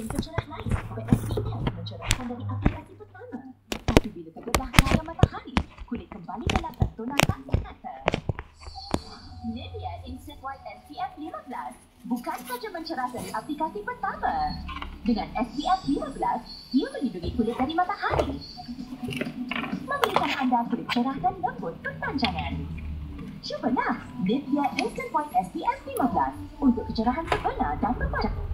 mesin pencerah lain, PSEF mencerahkan dari aplikasi pertama. Tapi bila terbelah cahaya matahari, kulit kembali dalam tonal tak nyata. Nivea Instant White SPF 15 bukan saja mencerah dari aplikasi pertama. Dengan SPF 15, ia melindungi kulit dari matahari, memberikan anda kulit cerah dan lembut berpanjangan. Cubalah Nivea Instant White SPF 15 untuk kecerahan sebenar dan berpanjangan.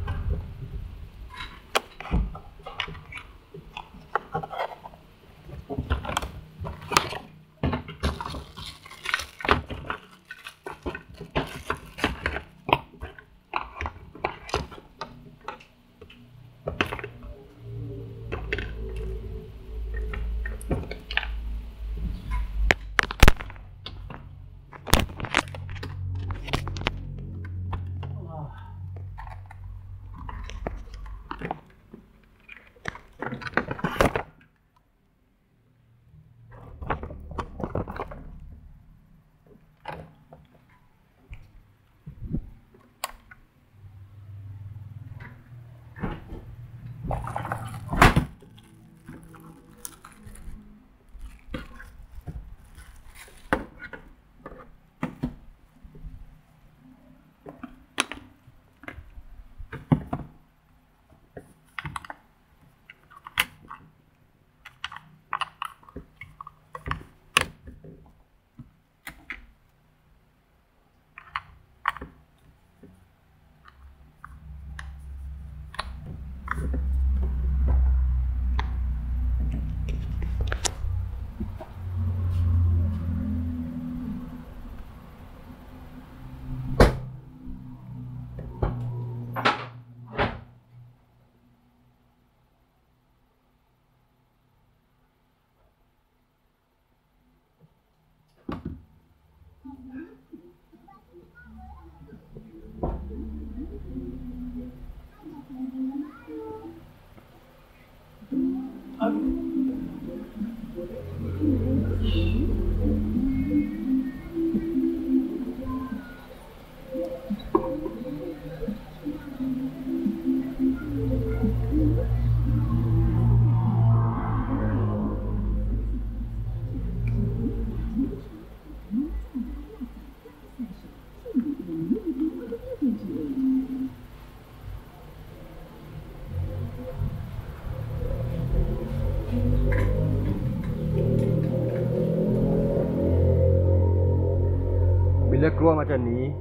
Bila keluar macam ni,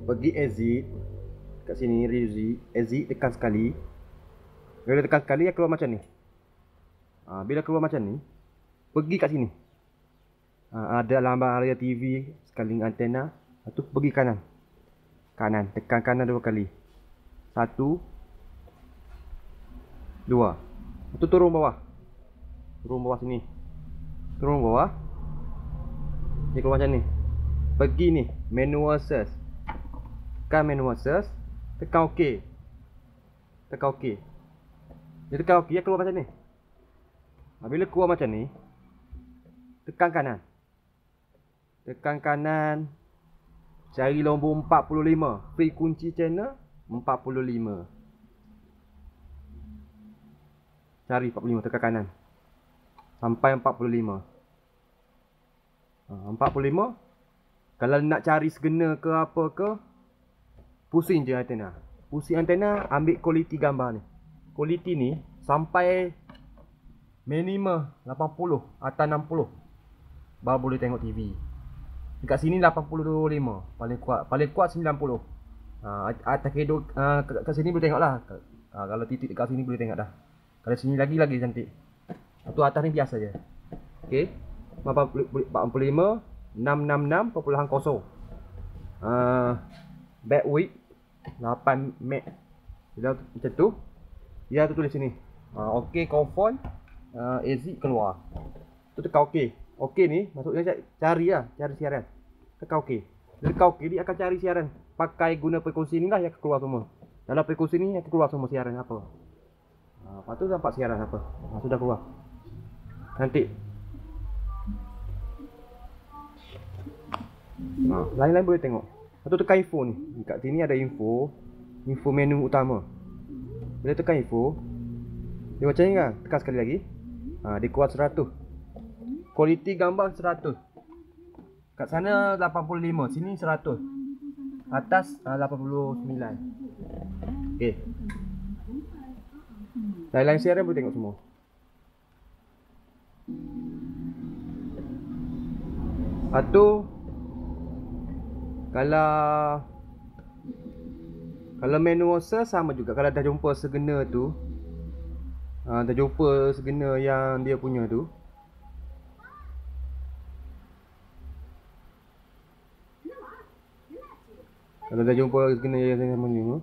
pergi exit kat sini, exit tekan sekali. Bila tekan sekali, dia keluar macam ni. Bila keluar macam ni, pergi kat sini. Ada lambang area TV sekali dengan antena. Lepas tu pergi kanan. Kanan, tekan kanan 2 kali. 1 2. Lepas tu turun bawah. Turun bawah sini. Turun bawah. Dia keluar macam ni. Pergi ni, manual search. Tekan manual search, tekan OK. Tekan OK. Dia tekan OK, dia keluar macam ni. Bila keluar macam ni, tekan kanan. Tekan kanan. Cari nombor 45. Free kunci channel 45. Cari 45, tekan kanan. Sampai 45. 45. Kalau nak cari segena ke apa ke, pusing je antena. Pusing antena, ambil kualiti gambar ni. Kualiti ni sampai minimum 80 atau 60 baru boleh tengok TV. Dekat sini 85 paling kuat 90. Atas kedo kat sini boleh tengok lah. Kalau titik dekat sini boleh tengok dah. Kalau sini lagi cantik. Tu atas ni biasa je. Okey. 45 666.0. Bandwidth 8 meg. Bila macam tu, dia tu tulis sini. Okey, confirm, exit keluar. Tu tekan okey. Okey ni maksudnya cari siaran. Tekan okey. Bila tekan okey, dia akan cari siaran. Pakai guna frekuensi ni lah yang akan keluar semua. Dalam frekuensi ni akan keluar semua siaran apa. Lepas tu nampak siaran apa. Sudah keluar. Cantik. Lain-lain boleh tengok. Lepas tu tekan info ni. Dekat sini ada info menu utama. Bila tekan info, dia macam ni kan, tekan sekali lagi. Dia keluar 100. Kualiti gambar 100. Kat sana 85, sini 100. Atas 89. Okey. Lain-lain siaran boleh tengok semua. Lepas tu, kalau manual sama juga. Kalau dah jumpa segena tu, dah jumpa segena yang dia punya tu, kalau dah jumpa segena yang saya punya tu,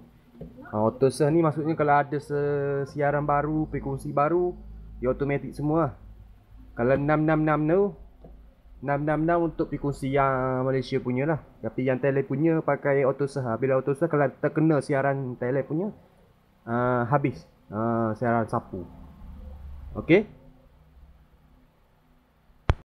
auto sah ni maksudnya kalau ada siaran baru, frekuensi baru, dia automatik semua lah. Kalau 666 tu, 666 untuk frekuensi yang Malaysia punya lah. Tapi yang Thailand punya pakai auto sah. Bila auto sah kalau terkena siaran Thailand punya, habis siaran sapu. Okey.